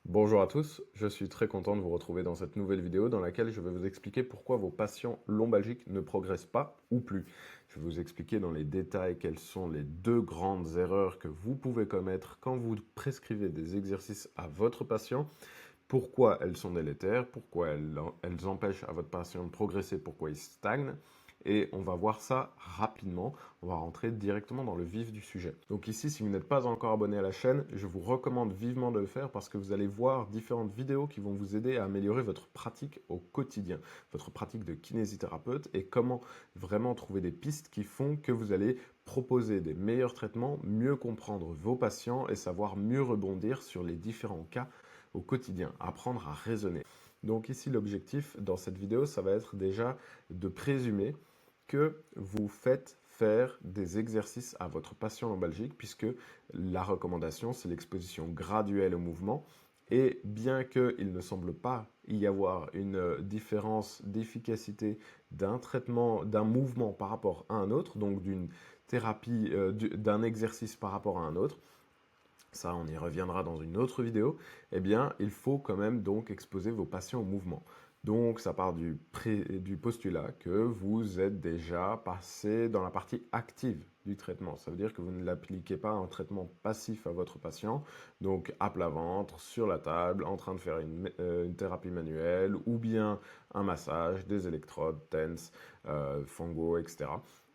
Bonjour à tous, je suis très content de vous retrouver dans cette nouvelle vidéo dans laquelle je vais vous expliquer pourquoi vos patients lombalgiques ne progressent pas ou plus. Je vais vous expliquer dans les détails quelles sont les deux grandes erreurs que vous pouvez commettre quand vous prescrivez des exercices à votre patient, pourquoi elles sont délétères, pourquoi elles empêchent à votre patient de progresser, pourquoi il stagne. Et on va voir ça rapidement, on va rentrer directement dans le vif du sujet. Donc ici, si vous n'êtes pas encore abonné à la chaîne, je vous recommande vivement de le faire parce que vous allez voir différentes vidéos qui vont vous aider à améliorer votre pratique au quotidien, votre pratique de kinésithérapeute et comment vraiment trouver des pistes qui font que vous allez proposer des meilleurs traitements, mieux comprendre vos patients et savoir mieux rebondir sur les différents cas au quotidien, apprendre à raisonner. Donc ici, l'objectif dans cette vidéo, ça va être déjà de présumer que vous faites faire des exercices à votre patient lombalgique puisque la recommandation, c'est l'exposition graduelle au mouvement. Et bien qu'il ne semble pas y avoir une différence d'efficacité d'un traitement, d'un mouvement par rapport à un autre, donc d'une thérapie, d'un exercice par rapport à un autre, ça on y reviendra dans une autre vidéo, eh bien il faut quand même donc exposer vos patients au mouvement. Donc ça part du postulat que vous êtes déjà passé dans la partie active du traitement. Ça veut dire que vous ne l'appliquez pas en traitement passif à votre patient, donc à plat ventre, sur la table, en train de faire une thérapie manuelle, ou bien un massage, des électrodes, TENS, Fongo, etc.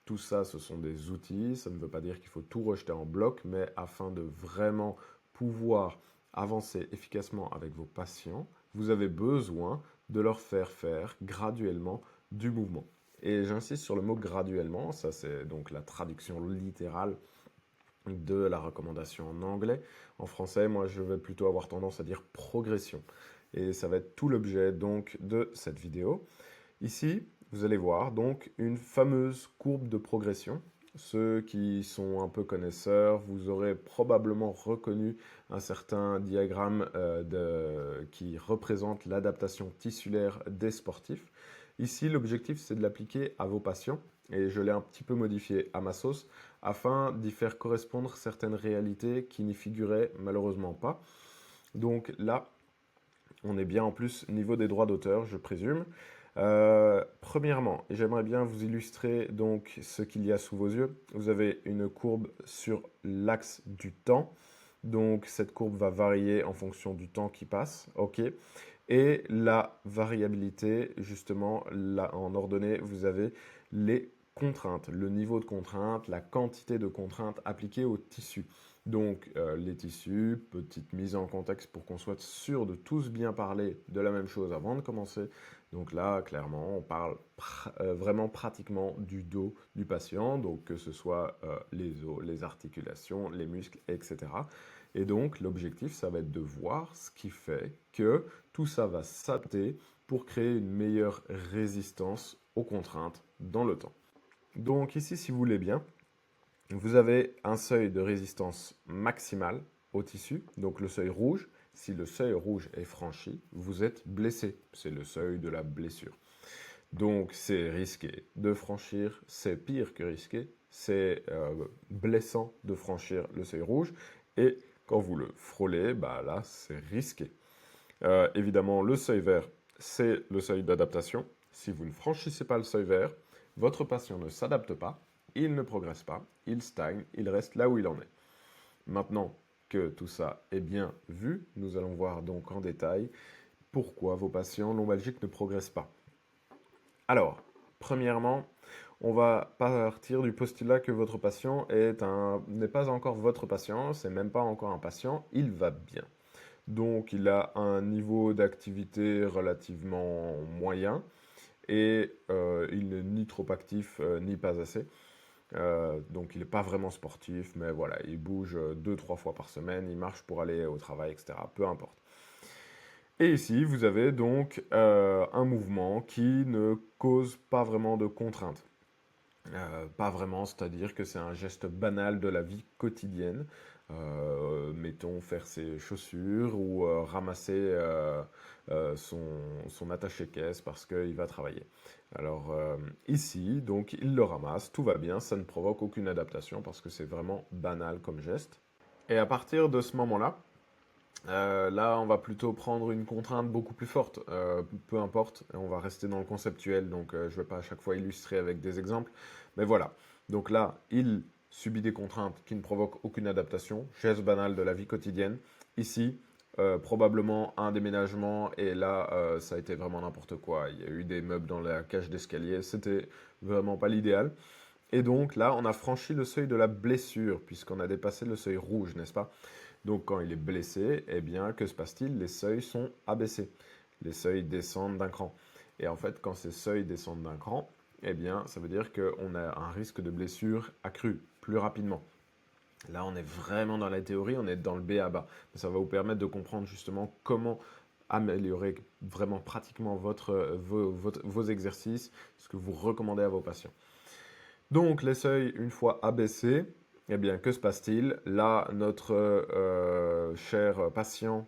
Tout ça, ce sont des outils. Ça ne veut pas dire qu'il faut tout rejeter en bloc, mais afin de vraiment pouvoir avancer efficacement avec vos patients, vous avez besoin de leur faire graduellement du mouvement. Et j'insiste sur le mot graduellement, ça c'est donc la traduction littérale de la recommandation en anglais. En français, moi je vais plutôt avoir tendance à dire progression. Et ça va être tout l'objet donc de cette vidéo. Ici, vous allez voir donc une fameuse courbe de progression. Ceux qui sont un peu connaisseurs, vous aurez probablement reconnu un certain diagramme qui représente l'adaptation tissulaire des sportifs. Ici, l'objectif, c'est de l'appliquer à vos patients et je l'ai un petit peu modifié à ma sauce afin d'y faire correspondre certaines réalités qui n'y figuraient malheureusement pas. Donc là, on est bien en plus niveau des droits d'auteur, je présume. Premièrement, j'aimerais bien vous illustrer donc ce qu'il y a sous vos yeux. Vous avez une courbe sur l'axe du temps. Donc cette courbe va varier en fonction du temps qui passe. OK. Et la variabilité, justement, là en ordonnée, vous avez les contraintes, le niveau de contrainte, la quantité de contraintes appliquées au tissu. Donc les tissus, petite mise en contexte pour qu'on soit sûr de tous bien parler de la même chose avant de commencer. Donc là, clairement, on parle vraiment pratiquement du dos du patient, donc que ce soit les os, les articulations, les muscles, etc. Et donc l'objectif, ça va être de voir ce qui fait que tout ça va s'adapter pour créer une meilleure résistance aux contraintes dans le temps. Donc ici, si vous voulez bien, vous avez un seuil de résistance maximale au tissu, donc le seuil rouge. Si le seuil rouge est franchi, vous êtes blessé. C'est le seuil de la blessure. Donc c'est risqué de franchir, c'est pire que risqué, c'est blessant de franchir le seuil rouge. Et quand vous le frôlez, bah là c'est risqué. Évidemment, le seuil vert, c'est le seuil d'adaptation. Si vous ne franchissez pas le seuil vert, votre patient ne s'adapte pas, il ne progresse pas, il stagne, il reste là où il en est. Maintenant que tout ça est bien vu, nous allons voir donc en détail pourquoi vos patients lombalgiques ne progressent pas. Alors, premièrement, on va partir du postulat que votre patient n'est pas encore votre patient, c'est même pas encore un patient, il va bien. Donc il a un niveau d'activité relativement moyen et il n'est ni trop actif ni pas assez. Donc il n'est pas vraiment sportif, mais voilà, il bouge 2-3 fois par semaine, il marche pour aller au travail, etc. Peu importe. Et ici, vous avez donc un mouvement qui ne cause pas vraiment de contraintes. Pas vraiment, c'est-à-dire que c'est un geste banal de la vie quotidienne. Mettons faire ses chaussures ou ramasser son attaché-caisse parce qu'il va travailler. Alors ici, donc il le ramasse, tout va bien, ça ne provoque aucune adaptation parce que c'est vraiment banal comme geste. Et à partir de ce moment-là, Là, on va plutôt prendre une contrainte beaucoup plus forte. Peu importe, on va rester dans le conceptuel, donc je ne vais pas à chaque fois illustrer avec des exemples. Mais voilà. Donc là, il subit des contraintes qui ne provoquent aucune adaptation, geste banal de la vie quotidienne. Ici, probablement un déménagement, et là, ça a été vraiment n'importe quoi. Il y a eu des meubles dans la cage d'escalier, c'était vraiment pas l'idéal. Et donc là, on a franchi le seuil de la blessure, puisqu'on a dépassé le seuil rouge, n'est-ce pas? Donc quand il est blessé, eh bien, que se passe-t-il? Les seuils sont abaissés. Les seuils descendent d'un cran. Et en fait, quand ces seuils descendent d'un cran, eh bien, ça veut dire qu'on a un risque de blessure accru plus rapidement. Là, on est vraiment dans la théorie, on est dans le B à bas. Ça va vous permettre de comprendre justement comment améliorer vraiment pratiquement vos exercices, ce que vous recommandez à vos patients. Donc, les seuils, une fois abaissés, eh bien, que se passe-t-il? Là, notre cher patient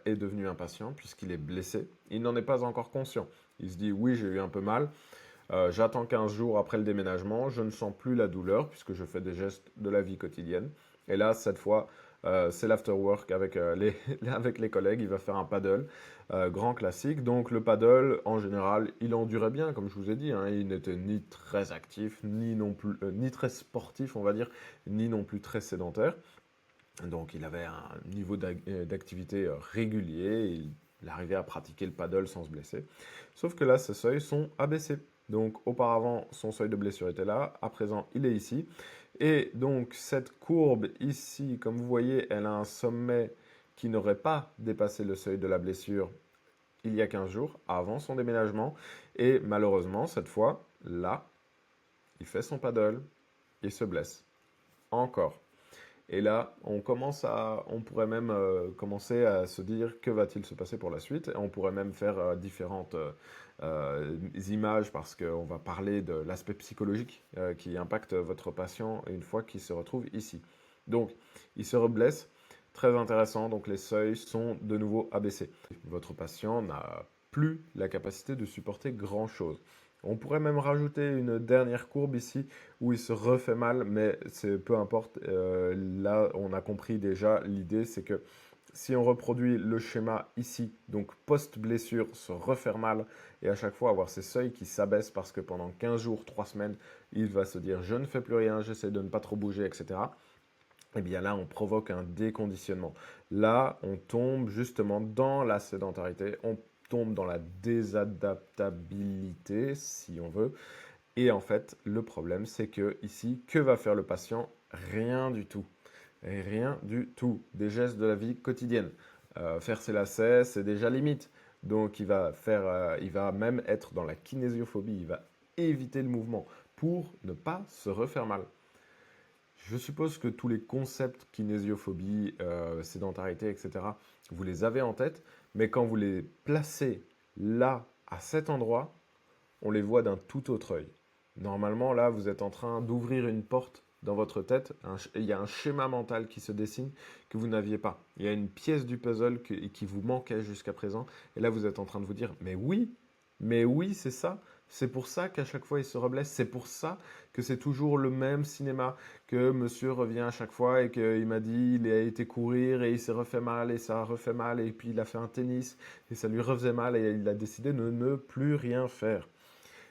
est devenu impatient puisqu'il est blessé. Il n'en est pas encore conscient. Il se dit, oui, j'ai eu un peu mal. J'attends 15 jours après le déménagement. Je ne sens plus la douleur puisque je fais des gestes de la vie quotidienne. Et là, cette fois, c'est l'afterwork avec, avec les collègues. Il va faire un paddle, grand classique. Donc le paddle, en général, il endurait bien, comme je vous ai dit, hein. Il n'était ni très actif, ni non plus, ni très sportif, on va dire, ni non plus très sédentaire. Donc il avait un niveau d'activité régulier. Il arrivait à pratiquer le paddle sans se blesser. Sauf que là, ses seuils sont abaissés. Donc auparavant, son seuil de blessure était là. À présent, il est ici. Et donc cette courbe ici, comme vous voyez, elle a un sommet qui n'aurait pas dépassé le seuil de la blessure il y a 15 jours, avant son déménagement. Et malheureusement, cette fois, là, il fait son paddle, il se blesse. Encore. Et là, on pourrait même commencer à se dire que va-t-il se passer pour la suite. Et on pourrait même faire différentes images parce qu'on va parler de l'aspect psychologique qui impacte votre patient une fois qu'il se retrouve ici. Donc, il se reblesse. Très intéressant. Donc, les seuils sont de nouveau abaissés. Votre patient n'a plus la capacité de supporter grand-chose. On pourrait même rajouter une dernière courbe ici où il se refait mal, mais c'est peu importe. Là, on a compris déjà l'idée, c'est que si on reproduit le schéma ici, donc post-blessure, se refaire mal et à chaque fois avoir ces seuils qui s'abaissent parce que pendant 15 jours, 3 semaines, il va se dire je ne fais plus rien, j'essaie de ne pas trop bouger, etc. Eh bien là, on provoque un déconditionnement. Là, on tombe justement dans la sédentarité, on tombe dans la désadaptabilité, si on veut, et en fait, le problème, c'est que ici, que va faire le patient? Rien du tout. Rien du tout. Des gestes de la vie quotidienne. Faire ses lacets, c'est déjà limite. Donc, il va même être dans la kinésiophobie. Il va éviter le mouvement pour ne pas se refaire mal. Je suppose que tous les concepts kinésiophobie, sédentarité, etc., vous les avez en tête, mais quand vous les placez là, à cet endroit, on les voit d'un tout autre œil. Normalement, là, vous êtes en train d'ouvrir une porte dans votre tête. Il y a un schéma mental qui se dessine que vous n'aviez pas. Il y a une pièce du puzzle qui vous manquait jusqu'à présent. Et là, vous êtes en train de vous dire, mais oui, c'est ça. C'est pour ça qu'à chaque fois, il se reblesse. C'est pour ça que c'est toujours le même cinéma, que monsieur revient à chaque fois et qu'il m'a dit, il a été courir et il s'est refait mal et ça a refait mal et puis il a fait un tennis et ça lui refaisait mal et il a décidé de ne plus rien faire.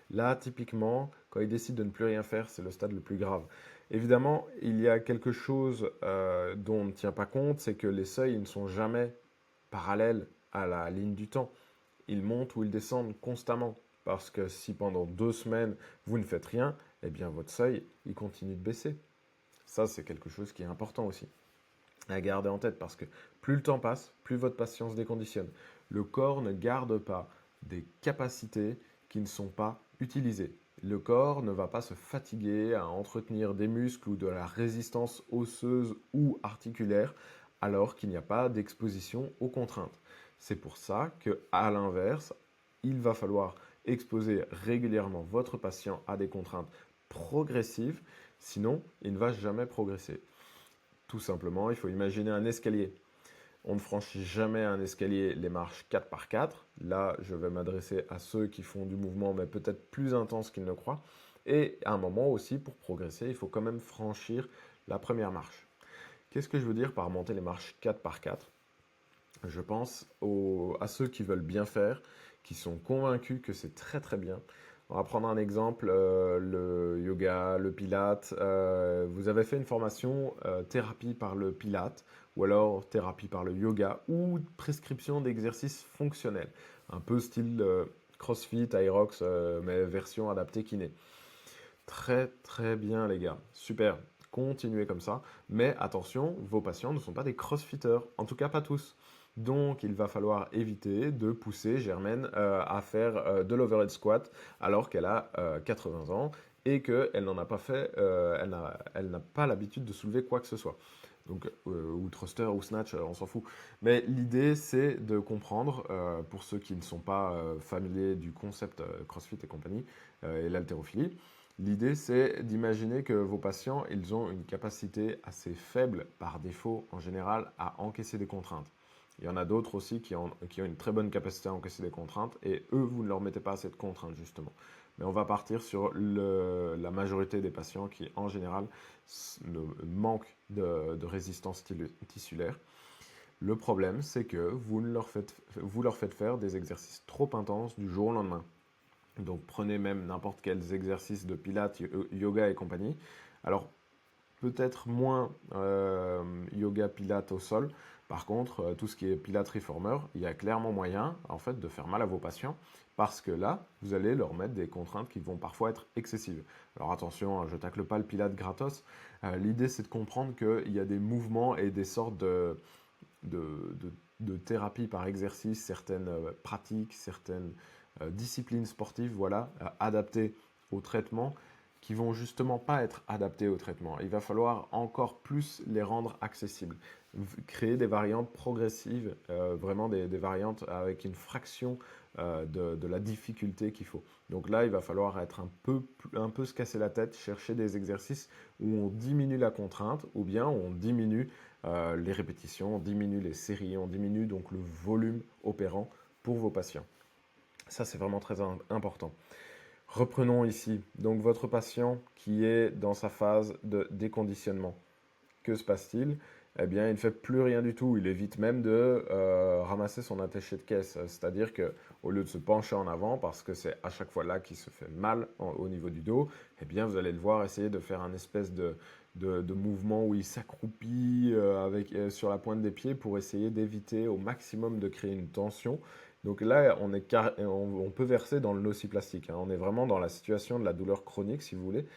Là, typiquement, quand il décide de ne plus rien faire, c'est le stade le plus grave. Évidemment, il y a quelque chose dont on ne tient pas compte, c'est que les seuils ne sont jamais parallèles à la ligne du temps. Ils montent ou ils descendent constamment. Parce que si pendant 2 semaines, vous ne faites rien, eh bien votre seuil, il continue de baisser. Ça, c'est quelque chose qui est important aussi à garder en tête parce que plus le temps passe, plus votre patience déconditionne. Le corps ne garde pas des capacités qui ne sont pas utilisées. Le corps ne va pas se fatiguer à entretenir des muscles ou de la résistance osseuse ou articulaire alors qu'il n'y a pas d'exposition aux contraintes. C'est pour ça que, à l'inverse, il va falloir exposer régulièrement votre patient à des contraintes progressives, sinon il ne va jamais progresser. Tout simplement, il faut imaginer un escalier. On ne franchit jamais un escalier les marches 4 par 4. Là, je vais m'adresser à ceux qui font du mouvement, mais peut-être plus intense qu'ils ne croient. Et à un moment aussi, pour progresser, il faut quand même franchir la première marche. Qu'est-ce que je veux dire par monter les marches 4 par 4? Je pense à ceux qui veulent bien faire, qui sont convaincus que c'est très très bien. On va prendre un exemple, le yoga, le pilate. Vous avez fait une formation thérapie par le pilate ou alors thérapie par le yoga ou prescription d'exercices fonctionnels. Un peu style CrossFit, Aerox, mais version adaptée kiné. Très très bien les gars, super. Continuez comme ça, mais attention, vos patients ne sont pas des crossfitters, en tout cas pas tous. Donc il va falloir éviter de pousser Germaine à faire de l'overhead squat alors qu'elle a 80 ans et qu'elle n'en a pas fait, elle n'a pas l'habitude de soulever quoi que ce soit. Donc, ou thruster ou snatch, on s'en fout. Mais l'idée, c'est de comprendre, pour ceux qui ne sont pas familiers du concept CrossFit et compagnie, et l'haltérophilie, l'idée, c'est d'imaginer que vos patients, ils ont une capacité assez faible, par défaut, en général, à encaisser des contraintes. Il y en a d'autres aussi qui ont une très bonne capacité à encaisser des contraintes, et eux, vous ne leur mettez pas assez de contraintes, justement. Mais on va partir sur la majorité des patients qui, en général, manquent de résistance tissulaire. Le problème, c'est que vous leur faites faire des exercices trop intenses du jour au lendemain. Donc prenez même n'importe quels exercices de pilates, yoga et compagnie. Alors peut-être moins yoga pilates au sol. Par contre, tout ce qui est pilates reformer, il y a clairement moyen en fait de faire mal à vos patients parce que là, vous allez leur mettre des contraintes qui vont parfois être excessives. Alors attention, hein, je tacle pas le pilate gratos. L'idée c'est de comprendre qu'il y a des mouvements et des sortes de, de thérapie par exercice, certaines pratiques, certaines disciplines sportives, voilà, adaptées au traitement, qui vont justement pas être adaptées au traitement. Il va falloir encore plus les rendre accessibles, créer des variantes progressives, vraiment des variantes avec une fraction de la difficulté qu'il faut. Donc là, il va falloir être un peu se casser la tête, chercher des exercices où on diminue la contrainte ou bien on diminue les répétitions, on diminue les séries, on diminue donc le volume opérant pour vos patients. Ça, c'est vraiment très important. Reprenons ici. Donc, votre patient qui est dans sa phase de déconditionnement. Que se passe-t-il? Eh bien, il ne fait plus rien du tout. Il évite même de ramasser son attaché de caisse. C'est-à-dire que, au lieu de se pencher en avant, parce que c'est à chaque fois là qu'il se fait mal au niveau du dos, eh bien, vous allez le voir essayer de faire un espèce de mouvement où il s'accroupit sur la pointe des pieds pour essayer d'éviter au maximum de créer une tension. Donc là, on peut verser dans le nociplastique, hein. On est vraiment dans la situation de la douleur chronique, si vous voulez.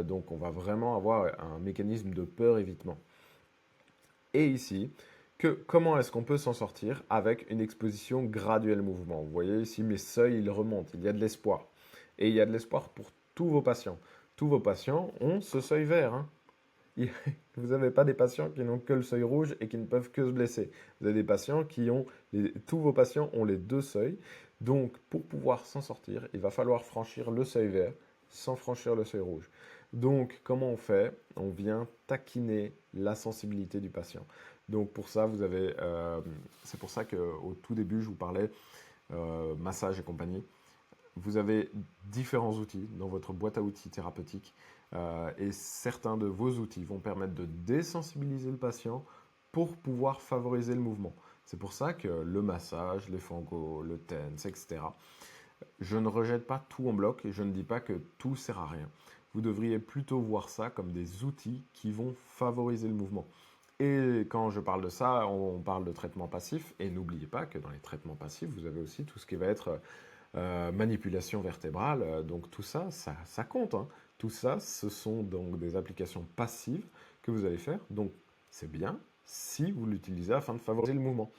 Donc on va vraiment avoir un mécanisme de peur-évitement. Et ici, comment est-ce qu'on peut s'en sortir avec une exposition graduelle au mouvement? Vous voyez ici, mes seuils, ils remontent. Il y a de l'espoir. Et il y a de l'espoir pour tous vos patients. Tous vos patients ont ce seuil vert, hein. Vous n'avez pas des patients qui n'ont que le seuil rouge et qui ne peuvent que se blesser. Vous avez des patients qui ont, tous vos patients ont les deux seuils. Donc, pour pouvoir s'en sortir, il va falloir franchir le seuil vert sans franchir le seuil rouge. Donc, comment on fait? On vient taquiner la sensibilité du patient. Donc, pour ça, c'est pour ça qu'au tout début, je vous parlais massage et compagnie. Vous avez différents outils dans votre boîte à outils thérapeutique et certains de vos outils vont permettre de désensibiliser le patient pour pouvoir favoriser le mouvement. C'est pour ça que le massage, les fangos, le TENS, etc. Je ne rejette pas tout en bloc et je ne dis pas que tout sert à rien. Vous devriez plutôt voir ça comme des outils qui vont favoriser le mouvement. Et quand je parle de ça, on parle de traitement passif. Et n'oubliez pas que dans les traitements passifs, vous avez aussi tout ce qui va être manipulation vertébrale. Donc tout ça, ça compte, hein. Tout ça, ce sont donc des applications passives que vous allez faire. Donc c'est bien si vous l'utilisez afin de favoriser le mouvement.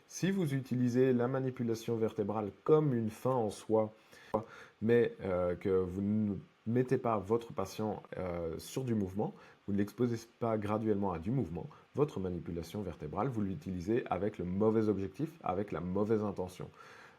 Si vous utilisez la manipulation vertébrale comme une fin en soi, mais que vous ne mettez pas votre patient sur du mouvement, vous ne l'exposez pas graduellement à du mouvement, votre manipulation vertébrale, vous l'utilisez avec le mauvais objectif, avec la mauvaise intention.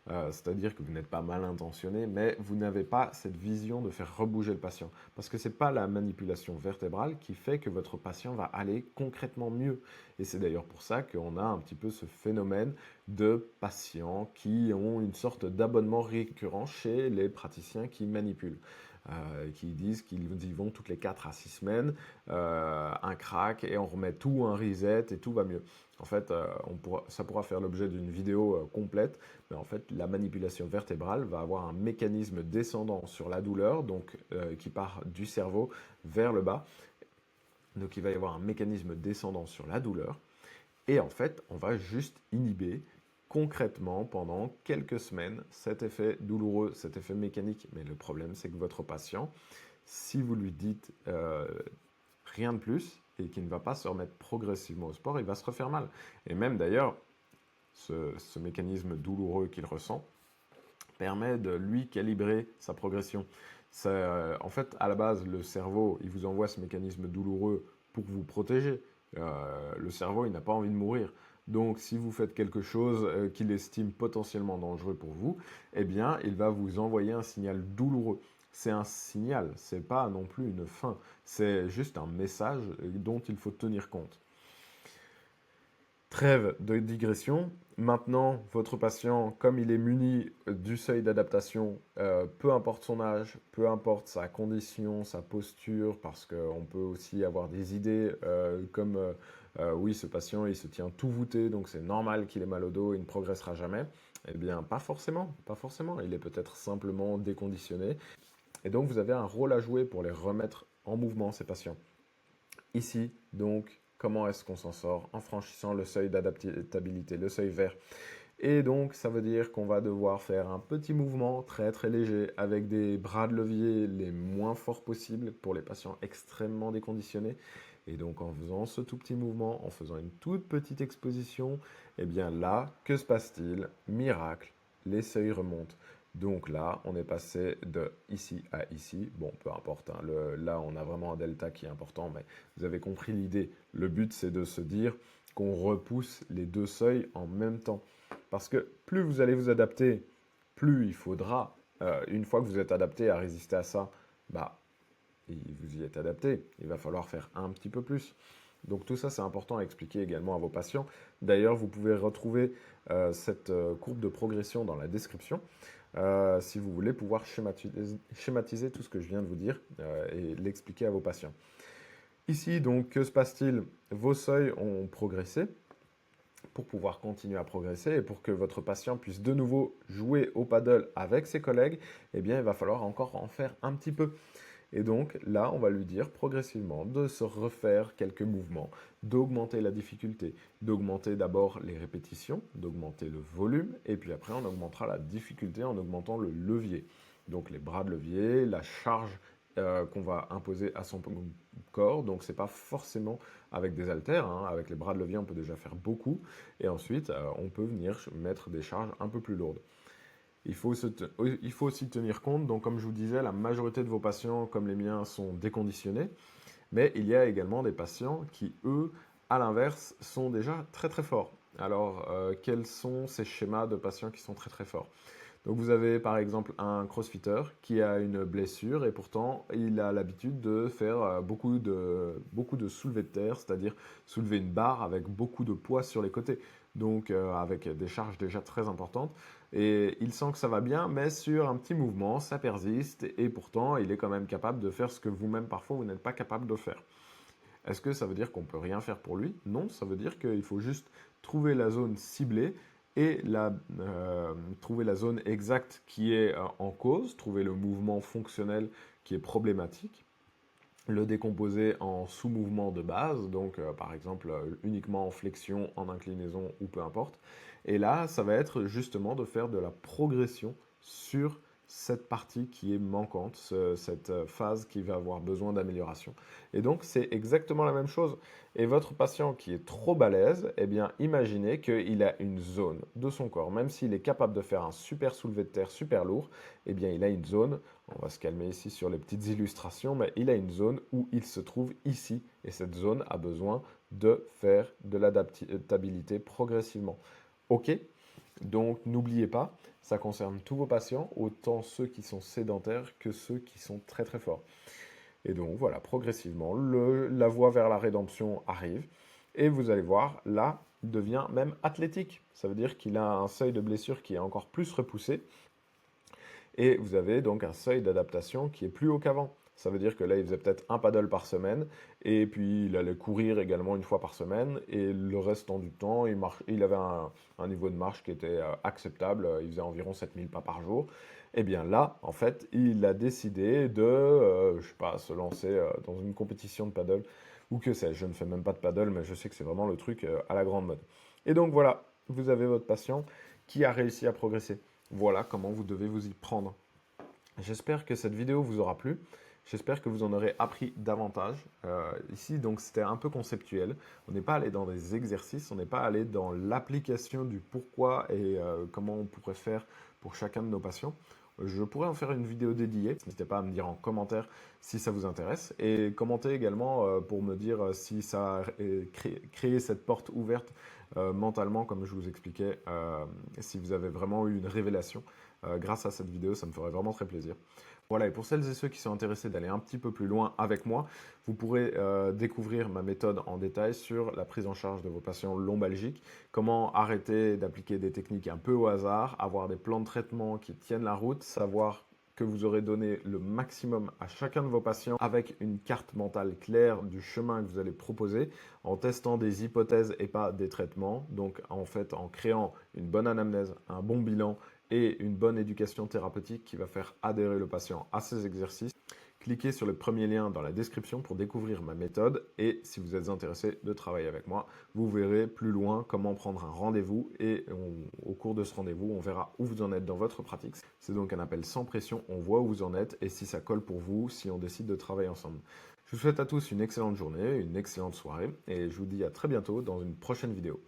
C'est-à-dire que vous n'êtes pas mal intentionné, mais vous n'avez pas cette vision de faire rebouger le patient. Parce que ce n'est pas la manipulation vertébrale qui fait que votre patient va aller concrètement mieux. Et c'est d'ailleurs pour ça qu'on a un petit peu ce phénomène de patients qui ont une sorte d'abonnement récurrent chez les praticiens qui manipulent. qui disent qu'ils y vont toutes les 4 à 6 semaines, un crack et on remet tout, un reset et tout va mieux. En fait, ça pourra faire l'objet d'une vidéo complète, mais en fait, la manipulation vertébrale va avoir un mécanisme descendant sur la douleur, donc qui part du cerveau vers le bas. Donc il va y avoir un mécanisme descendant sur la douleur. Et en fait, on va juste inhiber concrètement pendant quelques semaines cet effet douloureux, cet effet mécanique. Mais le problème, c'est que votre patient, si vous lui dites rien de plus et qu'il ne va pas se remettre progressivement au sport, il va se refaire mal. Et même d'ailleurs, ce mécanisme douloureux qu'il ressent permet de lui calibrer sa progression. En fait, à la base, le cerveau, il vous envoie ce mécanisme douloureux pour vous protéger. Le cerveau, il n'a pas envie de mourir. Donc, si vous faites quelque chose qu'il estime potentiellement dangereux pour vous, eh bien, il va vous envoyer un signal douloureux. C'est un signal, c'est pas non plus une fin. C'est juste un message dont il faut tenir compte. Trêve de digression. Maintenant, votre patient, comme il est muni du seuil d'adaptation, peu importe son âge, peu importe sa condition, sa posture, parce qu'on peut aussi avoir des idées comme oui, ce patient, il se tient tout voûté, donc c'est normal qu'il ait mal au dos, il ne progressera jamais. Eh bien, pas forcément, pas forcément. Il est peut-être simplement déconditionné. Et donc, vous avez un rôle à jouer pour les remettre en mouvement, ces patients. Ici, donc, comment est-ce qu'on s'en sort? En franchissant le seuil d'adaptabilité, le seuil vert. Et donc, ça veut dire qu'on va devoir faire un petit mouvement très très léger avec des bras de levier les moins forts possibles pour les patients extrêmement déconditionnés. Et donc, en faisant ce tout petit mouvement, en faisant une toute petite exposition, eh bien là, que se passe-t-il? Miracle, les seuils remontent. Donc là, on est passé de ici à ici. Bon, peu importe, hein, là, on a vraiment un delta qui est important, mais vous avez compris l'idée. Le but, c'est de se dire qu'on repousse les deux seuils en même temps. Parce que plus vous allez vous adapter, plus il faudra, une fois que vous êtes adapté à résister à ça, bah, vous y êtes adapté. Il va falloir faire un petit peu plus. Donc tout ça, c'est important à expliquer également à vos patients. D'ailleurs, vous pouvez retrouver cette courbe de progression dans la description si vous voulez pouvoir schématiser tout ce que je viens de vous dire et l'expliquer à vos patients. Ici, donc, que se passe-t-il? Vos seuils ont progressé. Pour pouvoir continuer à progresser et pour que votre patient puisse de nouveau jouer au paddle avec ses collègues, eh bien, il va falloir encore en faire un petit peu. Et donc là, on va lui dire progressivement de se refaire quelques mouvements, d'augmenter la difficulté, d'augmenter d'abord les répétitions, d'augmenter le volume, et puis après on augmentera la difficulté en augmentant le levier. Donc les bras de levier, la charge qu'on va imposer à son corps. Donc c'est pas forcément avec des haltères, hein. Avec les bras de levier on peut déjà faire beaucoup, et ensuite on peut venir mettre des charges un peu plus lourdes. Il faut aussi tenir compte, donc comme je vous disais, la majorité de vos patients, comme les miens, sont déconditionnés, mais il y a également des patients qui, eux, à l'inverse, sont déjà très très forts. Alors, quels sont ces schémas de patients qui sont très très forts? Donc vous avez par exemple un crossfitter qui a une blessure et pourtant il a l'habitude de faire beaucoup de soulevés de terre, c'est-à-dire soulever une barre avec beaucoup de poids sur les côtés, donc avec des charges déjà très importantes. Et il sent que ça va bien, mais sur un petit mouvement, ça persiste et pourtant il est quand même capable de faire ce que vous-même parfois vous n'êtes pas capable de faire. Est-ce que ça veut dire qu'on ne peut rien faire pour lui? Non, ça veut dire qu'il faut juste trouver la zone ciblée et trouver la zone exacte qui est en cause, trouver le mouvement fonctionnel qui est problématique, le décomposer en sous-mouvements de base, donc par exemple uniquement en flexion, en inclinaison ou peu importe. Et là, ça va être justement de faire de la progression sur cette partie qui est manquante, cette phase qui va avoir besoin d'amélioration. Et donc, c'est exactement la même chose. Et votre patient qui est trop balèze, eh bien, imaginez qu'il a une zone de son corps, même s'il est capable de faire un super soulevé de terre super lourd, eh bien, il a une zone, on va se calmer ici sur les petites illustrations, mais il a une zone où il se trouve ici. Et cette zone a besoin de faire de l'adaptabilité progressivement. OK? Donc n'oubliez pas, ça concerne tous vos patients, autant ceux qui sont sédentaires que ceux qui sont très très forts. Et donc voilà, progressivement, la voie vers la rédemption arrive. Et vous allez voir, là, il devient même athlétique. Ça veut dire qu'il a un seuil de blessure qui est encore plus repoussé. Et vous avez donc un seuil d'adaptation qui est plus haut qu'avant. Ça veut dire que là, il faisait peut-être un paddle par semaine, et puis il allait courir également une fois par semaine, et le restant du temps, il avait un niveau de marche qui était acceptable, il faisait environ 7000 pas par jour. Et bien là, en fait, il a décidé de, je sais pas, se lancer dans une compétition de paddle, ou que sais-je, je ne fais même pas de paddle, mais je sais que c'est vraiment le truc à la grande mode. Et donc voilà, vous avez votre patient qui a réussi à progresser. Voilà comment vous devez vous y prendre. J'espère que cette vidéo vous aura plu. J'espère que vous en aurez appris davantage. Ici, donc, c'était un peu conceptuel. On n'est pas allé dans des exercices, on n'est pas allé dans l'application du pourquoi et comment on pourrait faire pour chacun de nos patients. Je pourrais en faire une vidéo dédiée. N'hésitez pas à me dire en commentaire si ça vous intéresse. Et commentez également pour me dire si ça a créé cette porte ouverte mentalement, comme je vous expliquais, si vous avez vraiment eu une révélation grâce à cette vidéo, ça me ferait vraiment très plaisir. Voilà, et pour celles et ceux qui sont intéressés d'aller un petit peu plus loin avec moi, vous pourrez découvrir ma méthode en détail sur la prise en charge de vos patients lombalgiques, comment arrêter d'appliquer des techniques un peu au hasard, avoir des plans de traitement qui tiennent la route, savoir que vous aurez donné le maximum à chacun de vos patients avec une carte mentale claire du chemin que vous allez proposer, en testant des hypothèses et pas des traitements. Donc en fait, en créant une bonne anamnèse, un bon bilan et une bonne éducation thérapeutique qui va faire adhérer le patient à ces exercices. Cliquez sur le premier lien dans la description pour découvrir ma méthode et si vous êtes intéressé de travailler avec moi, vous verrez plus loin comment prendre un rendez-vous et au cours de ce rendez-vous, on verra où vous en êtes dans votre pratique. C'est donc un appel sans pression, on voit où vous en êtes et si ça colle pour vous, si on décide de travailler ensemble. Je vous souhaite à tous une excellente journée, une excellente soirée et je vous dis à très bientôt dans une prochaine vidéo.